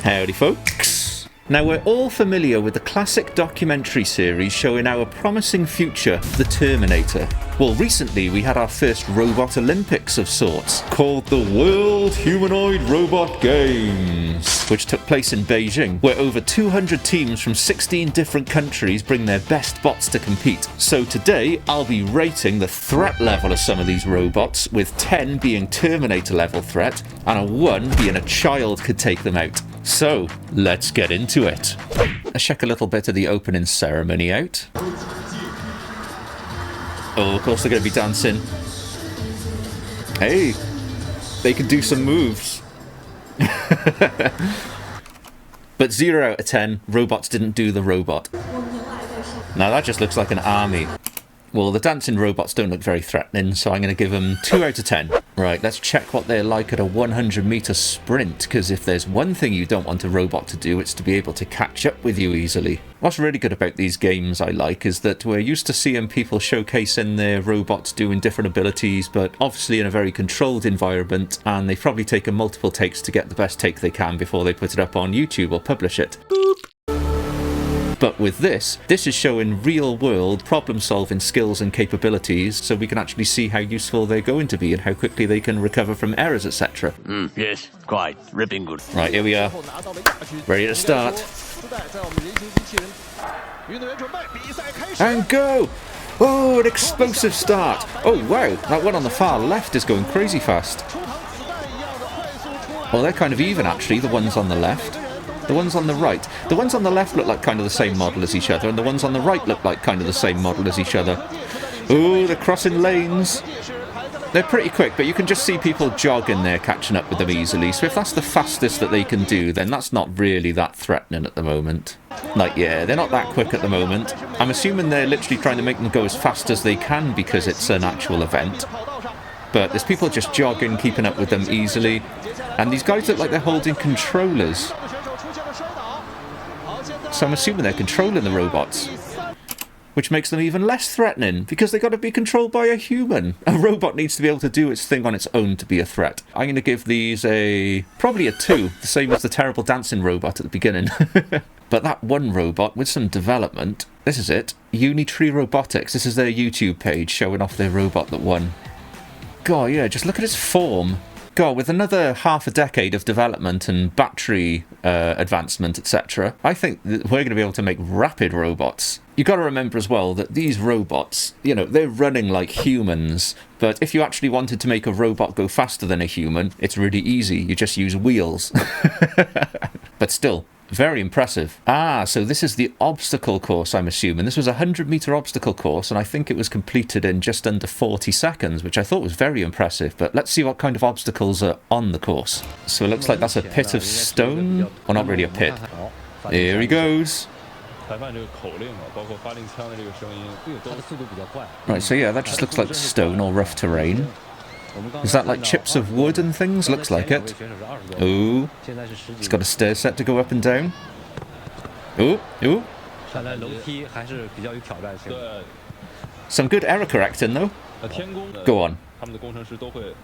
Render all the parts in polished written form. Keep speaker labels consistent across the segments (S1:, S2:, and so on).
S1: Howdy folks. Now we're all familiar with the classic documentary series showing our promising future, the Terminator. Well, recently we had our first robot Olympics of sorts, called the World Humanoid Robot Games, which took place in Beijing, where over 200 teams from 16 different countries bring their best bots to compete. So today I'll be rating the threat level of some of these robots, with 10 being Terminator level threat, and a 1 being a child could take them out. So, let's get into it. Let's check a little bit of the opening ceremony out. Oh, of course they're going to be dancing. Hey, they can do some moves. But 0 out of 10, robots didn't do the robot. Now that just looks like an army. Well, the dancing robots don't look very threatening, so I'm going to give them 2 out of 10. Right, let's check what they're like at a 100-meter sprint, because if there's one thing you don't want a robot to do, it's to be able to catch up with you easily. What's really good about these games I like is that we're used to seeing people showcasing their robots doing different abilities, but obviously in a very controlled environment, and they've probably taken multiple takes to get the best take they can before they put it up on YouTube or publish it. Boop. But with this is showing real-world problem-solving skills and capabilities, so we can actually see how useful they're going to be and how quickly they can recover from errors, etc.
S2: Yes, quite. Ripping good.
S1: Right, here we are. Ready to start. And go! Oh, an explosive start! Oh, wow, that one on the far left is going crazy fast. Well, they're kind of even, actually, the ones on the left. The ones on the right. The ones on the left look like kind of the same model as each other, and the ones on the right look like kind of the same model as each other. Ooh, they're crossing lanes. They're pretty quick, but you can just see people jogging there, catching up with them easily. So if that's the fastest that they can do, then that's not really that threatening at the moment. Like, yeah, they're not that quick at the moment. I'm assuming they're literally trying to make them go as fast as they can because it's an actual event. But there's people just jogging, keeping up with them easily. And these guys look like they're holding controllers. So I'm assuming they're controlling the robots, which makes them even less threatening because they've got to be controlled by a human. A robot needs to be able to do its thing on its own to be a threat. I'm going to give these probably a 2, the same as the terrible dancing robot at the beginning. But that one robot with some development, this is it, Unitree Robotics. This is their YouTube page showing off their robot that won. God, yeah, just look at its form. God, with another half a decade of development and battery advancement, etc., I think that we're going to be able to make rapid robots. You've got to remember as well that these robots, you know, they're running like humans, but if you actually wanted to make a robot go faster than a human, it's really easy. You just use wheels. But still, very impressive. Ah, so this is the obstacle course, I'm assuming. This was a 100-meter obstacle course, and I think it was completed in just under 40 seconds, which I thought was very impressive. But let's see what kind of obstacles are on the course. So it looks like that's a pit of stone. Well, not really a pit. Here he goes. Right, so yeah, that just looks like stone or rough terrain. Is that like chips of wood and things? Looks like it. Ooh. It's got a stair set to go up and down. Ooh, ooh. Some good error correcting though. Go on.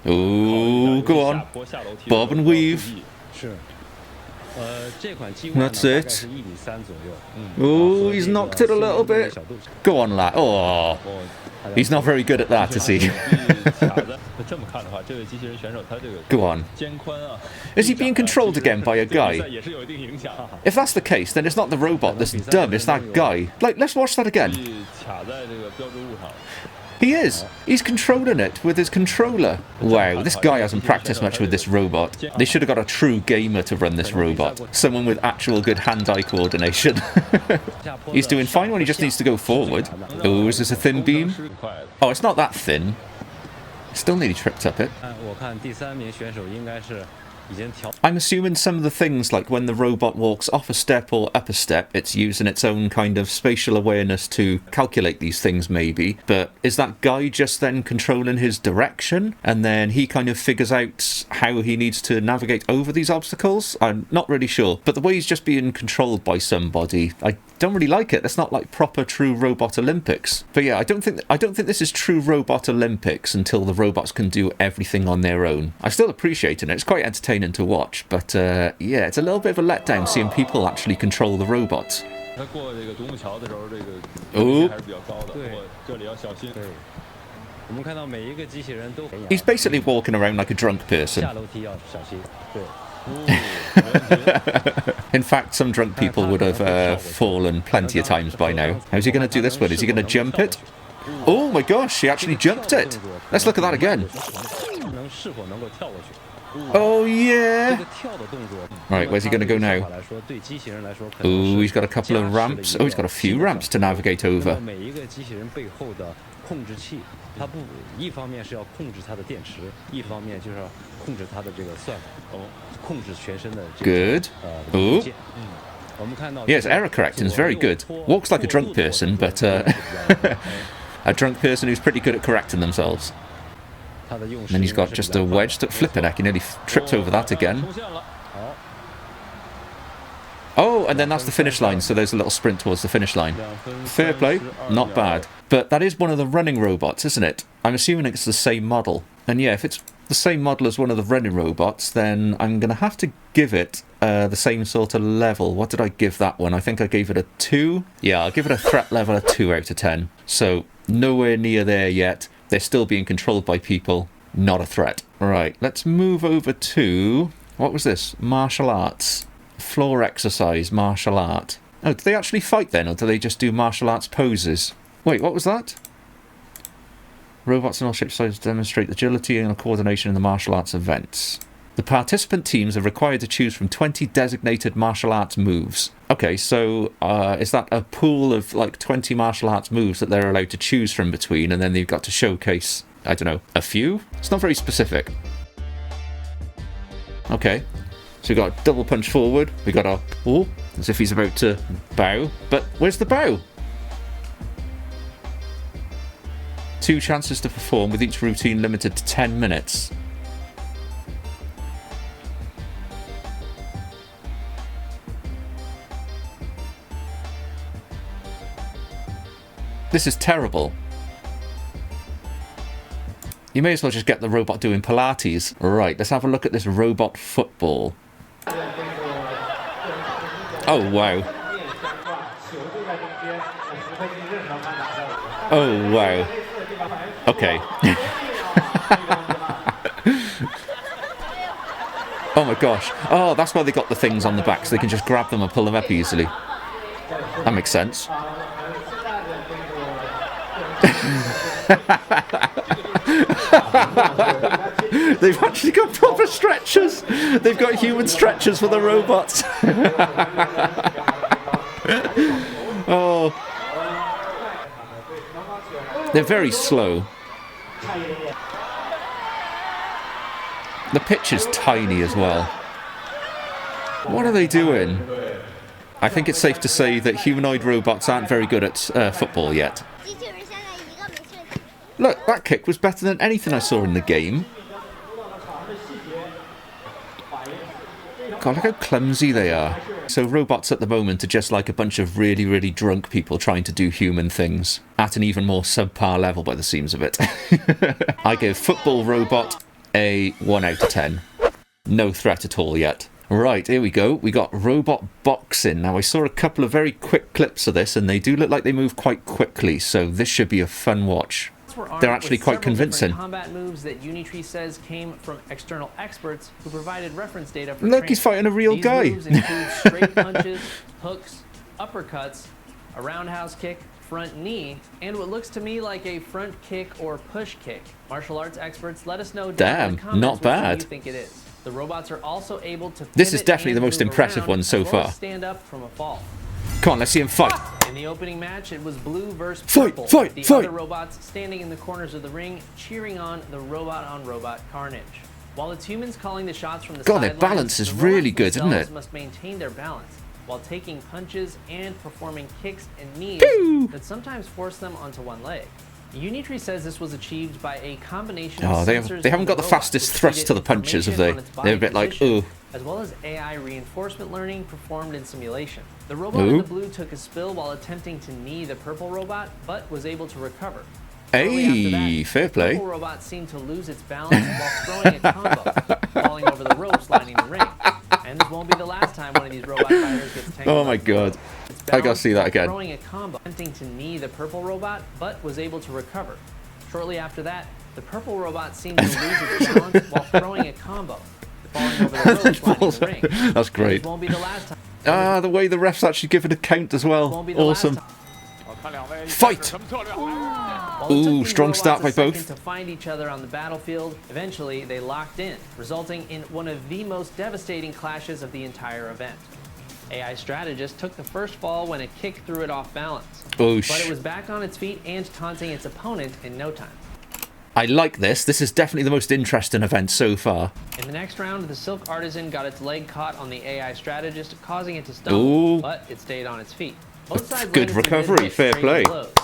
S1: Ooh, go on. Bob and weave. That's it. Oh, he's knocked it a little bit. Go on, lad. Oh, he's not very good at that, is he? Go on. Is he being controlled again by a guy? If that's the case, then it's not the robot that's dumb, it's that guy. Like, let's watch that again. He is. He's controlling it with his controller. Wow, this guy hasn't practiced much with this robot. They should have got a true gamer to run this robot. Someone with actual good hand-eye coordination. He's doing fine when he just needs to go forward. Oh, is this a thin beam? Oh, it's not that thin. Still nearly tripped up it. I'm assuming some of the things, like when the robot walks off a step or up a step, it's using its own kind of spatial awareness to calculate these things maybe. But is that guy just then controlling his direction? And then he kind of figures out how he needs to navigate over these obstacles? I'm not really sure. But the way he's just being controlled by somebody, I Don't really like it. That's not like proper true robot Olympics. But yeah, I don't think this is true robot Olympics until the robots can do everything on their own. I still appreciate it. It's quite entertaining to watch, but yeah, it's a little bit of a letdown seeing people actually control the robots. Oh. He's basically walking around like a drunk person. In fact, some drunk people would have fallen plenty of times by now. How's he going to do this one? Is he going to jump it? Oh my gosh, he actually jumped it. Let's look at that again. Oh yeah. Right, where's he going to go now? Oh, he's got a couple of ramps. Oh, he's got a few ramps to navigate over. Good. Oh. Yes, error correcting is very good. Walks like a drunk person, but a drunk person who's pretty good at correcting themselves. And then he's got just a wedge to flip it. He nearly tripped over that again. Oh, and then that's the finish line, so there's a little sprint towards the finish line. Fair play, not bad. But that is one of the running robots, isn't it? I'm assuming it's the same model. And yeah, if it's the same model as one of the running robots, then I'm going to have to give it the same sort of level. What did I give that one? I think I gave it a 2. Yeah, I'll give it a threat level of 2 out of 10. So nowhere near there yet. They're still being controlled by people. Not a threat. Right, let's move over to... What was this? Martial arts. Floor exercise, martial art. Oh, do they actually fight then, or do they just do martial arts poses? Wait, what was that? Robots in all shapes and sizes demonstrate agility and coordination in the martial arts events. The participant teams are required to choose from 20 designated martial arts moves. Okay, so is that a pool of like 20 martial arts moves that they're allowed to choose from between, and then they've got to showcase, I don't know, a few? It's not very specific. Okay. So we got a double punch forward. We got a oh, as if he's about to bow. But where's the bow? 2 chances to perform, with each routine limited to 10 minutes. This is terrible. You may as well just get the robot doing Pilates. Right, let's have a look at this robot football. Oh, wow. Oh, wow. Okay. Oh my gosh. Oh, that's why they got the things on the back, so they can just grab them and pull them up easily. That makes sense. They've actually got proper stretchers. They've got human stretchers for the robots. Oh, they're very slow. The pitch is tiny as well. What are they doing? I think it's safe to say that humanoid robots aren't very good at football yet. Look, that kick was better than anything I saw in the game. God, look how clumsy they are. So robots at the moment are just like a bunch of really, really drunk people trying to do human things at an even more subpar level by the seams of it. I give football robot a 1 out of 10. No threat at all yet. Right, here we go. We got robot boxing. Now, I saw a couple of very quick clips of this, and they do look like they move quite quickly, so this should be a fun watch. They're actually quite convincing.
S3: Combat moves that Unitree says came from external experts who provided reference data for
S1: Look, he's fighting a real guy.
S3: These moves include straight punches, hooks, uppercuts, a roundhouse kick, front knee, and what looks to me like a front kick or push kick. Martial arts experts, let us know down in the comments
S1: not bad.
S3: Which you think it is. The robots are also able to
S1: This is definitely the most impressive one so far.
S3: Stand up from a fall.
S1: Come on, let's see him fight.
S3: In the opening match, it was blue versus
S1: fight,
S3: purple.
S1: fight,
S3: the
S1: fight.
S3: other robots standing in the corners of the ring, cheering on the robot-on-robot carnage. While it's humans calling the shots from the
S1: God,
S3: sidelines,
S1: their balance is
S3: the
S1: really
S3: robots
S1: good, isn't
S3: themselves
S1: it?
S3: must maintain their balance while taking punches and performing kicks and knees
S1: Pew!
S3: that sometimes force them onto one leg. Unitree says this was achieved by a combination
S1: Oh,
S3: of
S1: they
S3: sensors
S1: haven't
S3: in
S1: got the
S3: robot,
S1: fastest
S3: which
S1: thrust
S3: feed
S1: to the
S3: it
S1: punches, have
S3: information
S1: they?
S3: on its
S1: They're a
S3: body
S1: bit like,
S3: position,
S1: ooh.
S3: as well as AI reinforcement learning performed in simulation. The robot in the blue took a spill while attempting to knee the purple robot, but was able to recover.
S1: Hey, fair play.
S3: The purple robot seemed to lose its balance while throwing a combo, falling over the ropes lining the ring. And this won't be the last time one of these robot fighters gets tangled.
S1: Oh my god. I gotta see that again.
S3: Throwing a combo, attempting to knee the purple robot, but was able to recover. Shortly after that, the purple robot seemed to lose its balance while throwing a combo, falling over the ropes lining the ring.
S1: That's great.
S3: This won't be the last time.
S1: Ah, the way the refs actually give it a count as well. Awesome. Fight! Ooh, strong start by both.
S3: To find each other on the battlefield, eventually they locked in, resulting in one of the most devastating clashes of the entire event. AI strategist took the first fall when a kick threw it off balance,
S1: Oosh.
S3: but it was back on its feet and taunting its opponent in no time.
S1: I like this. This is definitely the most interesting event so far.
S3: In the next round, the Silk Artisan got its leg caught on the AI strategist, causing it to stumble, but it stayed on its feet. Both sides
S1: Good recovery, fair play.
S3: Blows.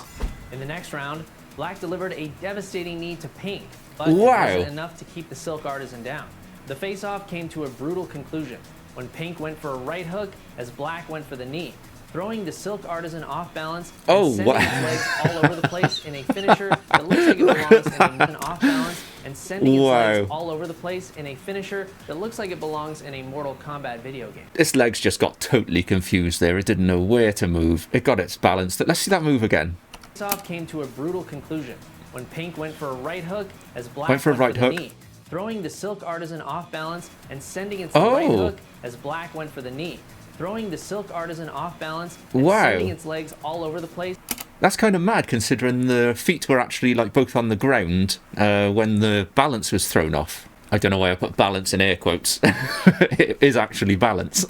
S3: In the next round, Black delivered a devastating knee to Pink, but it
S1: Wow.
S3: wasn't enough to keep the Silk Artisan down. The face-off came to a brutal conclusion when Pink went for a right hook as Black went for the knee, throwing the Silk Artisan off balance and sending its legs all over the place in a finisher that looks like it belongs in an off balance and sending its legs all over the place in a finisher that looks like it belongs in a Mortal Kombat video game.
S1: This leg's just got totally confused there. It didn't know where to move. It got its balance. Let's see that move again.
S3: Face-off came to a brutal conclusion when Pink went for a right hook as Black
S1: went for a right hook.
S3: the knee, throwing the Silk Artisan off balance and sending its right hook as Black went for the knee, throwing the Silk Artisan off balance and sending its legs all over the place.
S1: That's kind of mad considering the feet were actually like both on the ground when the balance was thrown off. I don't know why I put balance in air quotes. It is actually balance.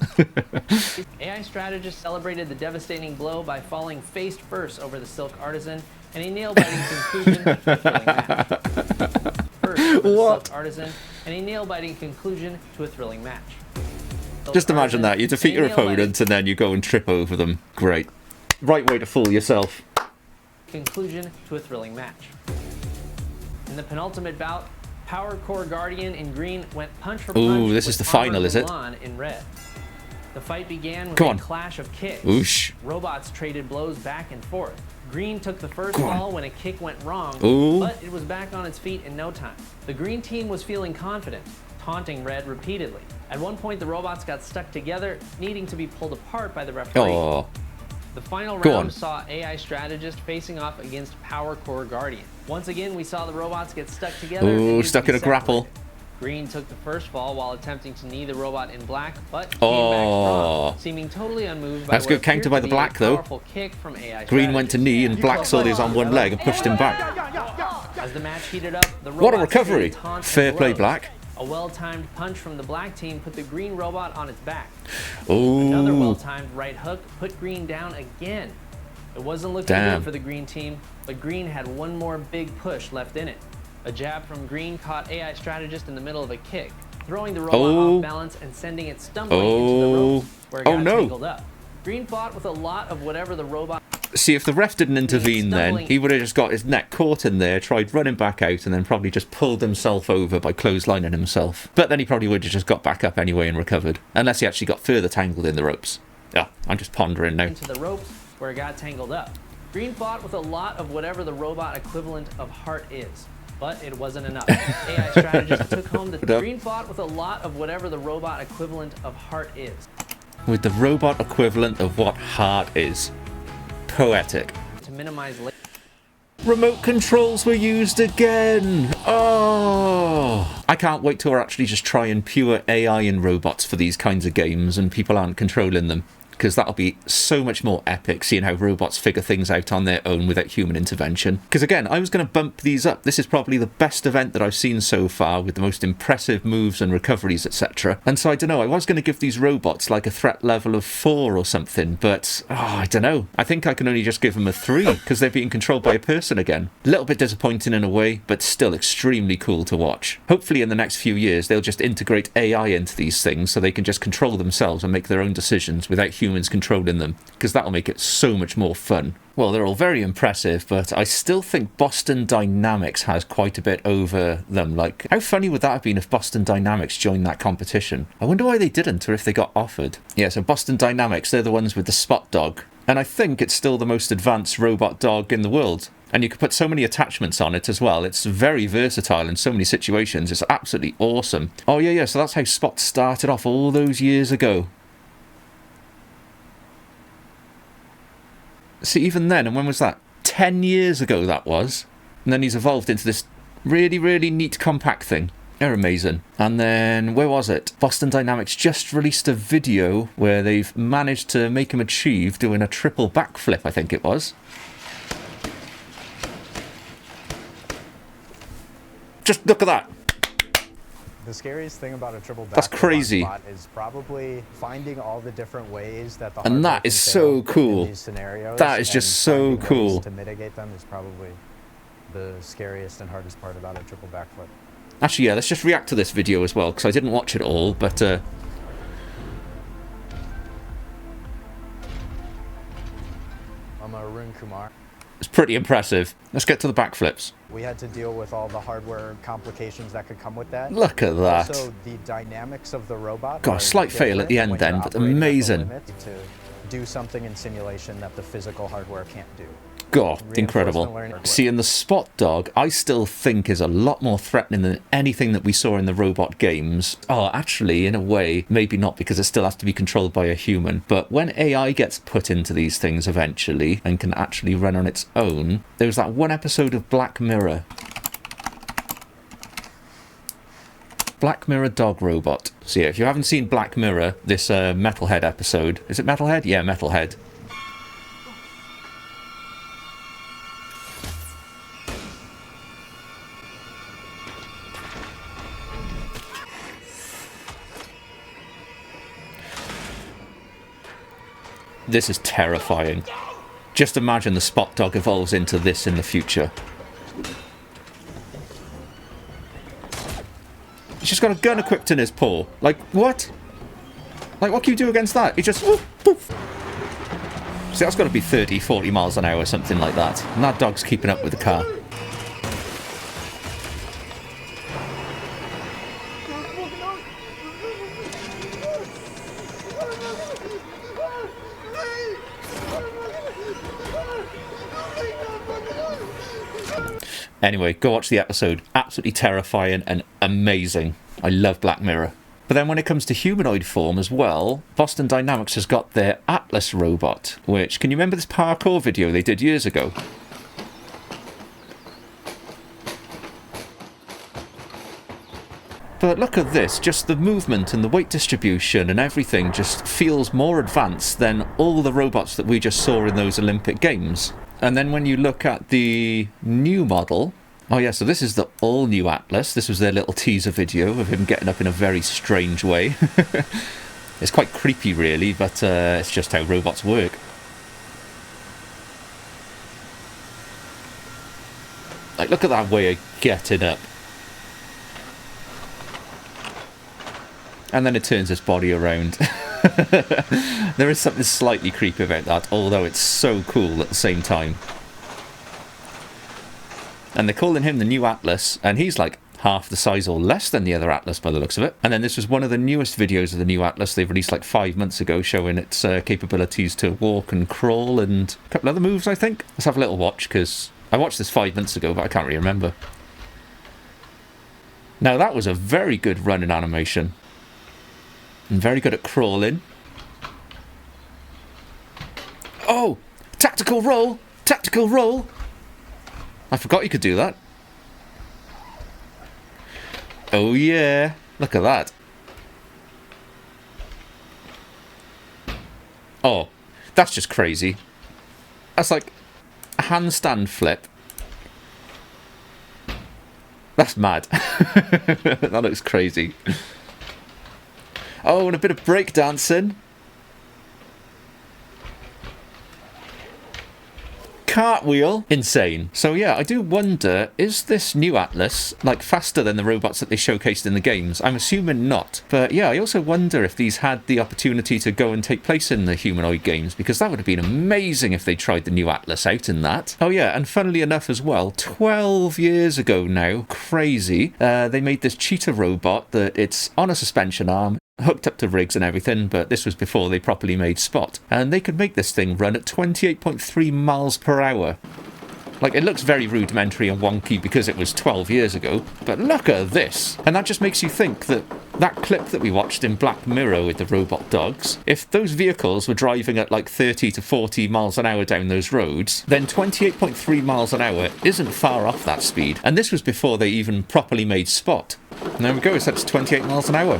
S3: AI strategist celebrated the devastating blow by falling face first over the Silk Artisan and a nail-biting conclusion to a thrilling match. First over the Silk Artisan and a nail-biting conclusion to a thrilling match.
S1: Just imagine that. You defeat your opponent and then you go and trip over them. Great. Right way to fool yourself.
S3: Conclusion to a thrilling match. In the penultimate bout, Power Core Guardian in green went punch for punch.
S1: Ooh, this is the final, is it?
S3: In red. The fight began with a clash of kicks.
S1: Oosh.
S3: Robots traded blows back and forth. Green took the first fall when a kick went wrong, but it was back on its feet in no time. The green team was feeling confident, taunting red repeatedly. At one point, the robots got stuck together, needing to be pulled apart by the referee. The final round saw AI strategist facing off against Power Core Guardian. Once again, we saw the robots get stuck together.
S1: Ooh, stuck in a grapple.
S3: Green took the first fall while attempting to knee the robot in black, but came back strong, seeming totally unmoved by
S1: That's good counter by the black, though.
S3: Kick from AI
S1: Green went to knee and black saw his on one leg and pushed him back.
S3: As the match heated up, the
S1: what a recovery! Fair play, Black.
S3: A well-timed punch from the black team put the green robot on its back.
S1: Ooh.
S3: Another well-timed right hook put green down again. It wasn't looking good for the green team, but green had one more big push left in it. A jab from green caught AI strategist in the middle of a kick, throwing the robot off balance and sending it stumbling into the ropes where it got tangled up. Green fought with a lot of whatever the robot...
S1: See, if the ref didn't intervene then, he would have just got his neck caught in there, tried running back out, and then probably just pulled himself over by clotheslining himself. But then he probably would have just got back up anyway and recovered, unless he actually got further tangled in the ropes. Yeah, I'm just pondering now.
S3: Into the ropes where it got tangled up. Green fought with a lot of whatever the robot equivalent of heart is, but it wasn't enough. AI strategist took home the... Green fought with a lot of whatever the robot equivalent of heart is.
S1: With the robot equivalent of what heart is. Poetic.
S3: To minimize...
S1: Remote controls were used again! Oh! I can't wait till we're actually just trying pure AI in robots for these kinds of games and people aren't controlling them. Because that'll be so much more epic, seeing how robots figure things out on their own without human intervention. Because again, I was going to bump these up. This is probably the best event that I've seen so far, with the most impressive moves and recoveries, etc. And so I don't know, I was going to give these robots like a threat level of 4 or something, but I don't know. I think I can only just give them a 3, because they're being controlled by a person again. A little bit disappointing in a way, but still extremely cool to watch. Hopefully in the next few years, they'll just integrate AI into these things so they can just control themselves and make their own decisions without humans controlling them, because that'll make it so much more fun. Well, they're all very impressive, but I still think Boston Dynamics has quite a bit over them. Like, how funny would that have been if Boston Dynamics joined that competition? I wonder why they didn't, or if they got offered. Yeah, so Boston Dynamics, they're the ones with the Spot Dog. And I think it's still the most advanced robot dog in the world. And you can put so many attachments on it as well. It's very versatile in so many situations. It's absolutely awesome. Oh, yeah, so that's how Spot started off all those years ago. See, even then, and when was that? 10 years ago that was. And then he's evolved into this really, really neat compact thing. They're amazing. And then, where was it? Boston Dynamics just released a video where they've managed to make him achieve doing a triple backflip, I think it was. Just look at that.
S4: The scariest thing about a triple backflip
S1: That's crazy.
S4: is probably finding all the different ways that the
S1: and that is so cool.
S4: in these scenarios,
S1: that is just so cool.
S4: To mitigate them is probably the scariest and hardest part about a triple backflip.
S1: Actually, yeah, let's just react to this video as well, because I didn't watch it all, but
S4: I'm Arun Kumar.
S1: It's pretty impressive. Let's get to the backflips.
S4: We had to deal with all the hardware complications that could come with that.
S1: Look at that.
S4: Also, the dynamics of the robot.
S1: God, slight fail at the end then, but amazing.
S4: To do something in simulation that the physical hardware can't do.
S1: God, incredible. See, in the Spot Dog, I still think is a lot more threatening than anything that we saw in the robot games. Oh, actually, in a way, maybe not, because it still has to be controlled by a human. But when AI gets put into these things eventually and can actually run on its own, there was that one episode of Black Mirror. Black Mirror Dog Robot. So yeah, if you haven't seen Black Mirror, this Metalhead episode... Is it Metalhead? Yeah, Metalhead. This is terrifying. Just imagine the Spot Dog evolves into this in the future. He's just got a gun equipped in his paw. Like, what? Like, what can you do against that? He just... Woof, poof. See, that's got to be 30, 40 miles an hour or something like that. And that dog's keeping up with the car. Anyway, go watch the episode. Absolutely terrifying and amazing. I love Black Mirror. But then when it comes to humanoid form as well, Boston Dynamics has got their Atlas robot, which, can you remember this parkour video they did years ago? But look at this, just the movement and the weight distribution and everything just feels more advanced than all the robots that we just saw in those Olympic Games. And then when you look at the new model... Oh yeah, so this is the all-new Atlas. This was their little teaser video of him getting up in a very strange way. It's quite creepy, really, but it's just how robots work. Like, look at that way of getting up. And then it turns its body around. There is something slightly creepy about that, although it's so cool at the same time. And they're calling him the new Atlas, and he's like half the size or less than the other Atlas by the looks of it. And then this was one of the newest videos of the new Atlas they've released like 5 months ago, showing its capabilities to walk and crawl and a couple other moves, I think. Let's have a little watch, because I watched this 5 months ago, but I can't really remember. Now that was a very good running animation. And very good at crawling. Oh! Tactical roll! Tactical roll! I forgot you could do that. Oh yeah! Look at that. Oh, that's just crazy. That's like a handstand flip. That's mad. That looks crazy. Oh, and a bit of breakdancing. cartwheel. Insane. So yeah, I do wonder, is this new Atlas like faster than the robots that they showcased in the games? I'm assuming not. But yeah, I also wonder if these had the opportunity to go and take place in the Humanoid games, because that would have been amazing if they tried the new Atlas out in that. Oh yeah, and funnily enough as well, 12 years ago now, crazy, they made this cheetah robot that it's on a suspension arm, hooked up to rigs and everything, but this was before they properly made Spot. And they could make this thing run at 28.3 miles per hour. Like, it looks very rudimentary and wonky because it was 12 years ago, but look at this. And that just makes you think that that clip that we watched in Black Mirror with the robot dogs, if those vehicles were driving at like 30 to 40 miles an hour down those roads, then 28.3 miles an hour isn't far off that speed. And this was before they even properly made Spot. And there we go, so that's 28 miles an hour.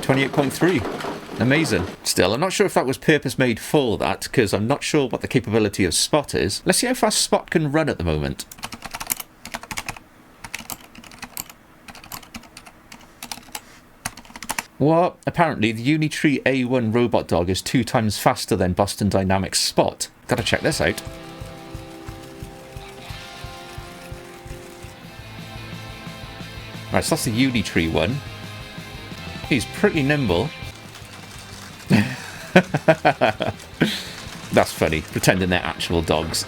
S1: 28.3. Amazing. Still, I'm not sure if that was purpose made for that, because I'm not sure what the capability of Spot is. Let's see how fast Spot can run at the moment. What? Apparently, the Unitree A1 robot dog is 2 times faster than Boston Dynamics Spot. Gotta check this out. Right, so that's the Unitree one. He's pretty nimble. That's funny, pretending they're actual dogs.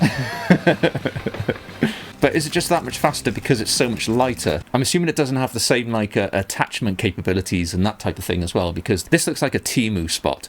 S1: But is it just that much faster because it's so much lighter? I'm assuming it doesn't have the same like attachment capabilities and that type of thing as well, because this looks like a Temu Spot.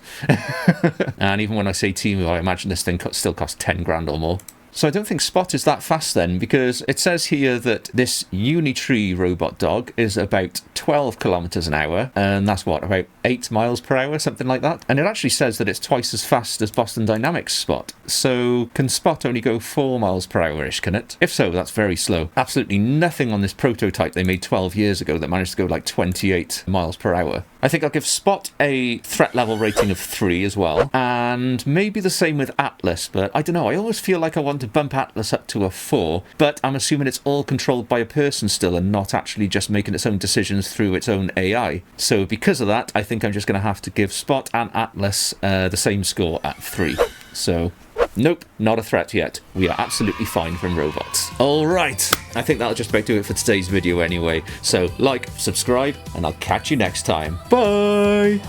S1: And even when I say Temu, I imagine this thing still costs 10 grand or more. So I don't think Spot is that fast then, because it says here that this Unitree robot dog is about 12 kilometers an hour, and that's what, about 8 miles per hour, something like that. And it actually says that it's twice as fast as Boston Dynamics Spot. So can Spot only go 4 miles per hour-ish, can it? If so, that's very slow. Absolutely nothing on this prototype they made 12 years ago that managed to go like 28 miles per hour. I think I'll give Spot a threat level rating of 3 as well, and maybe the same with Atlas, but I don't know, I always feel like I want to bump Atlas up to a 4, but I'm assuming it's all controlled by a person still and not actually just making its own decisions through its own AI. So because of that, I think I'm just going to have to give Spot and Atlas the same score at 3. So, nope, not a threat yet. We are absolutely fine from robots. Alright, I think that'll just about do it for today's video anyway. So, like, subscribe, and I'll catch you next time. Bye!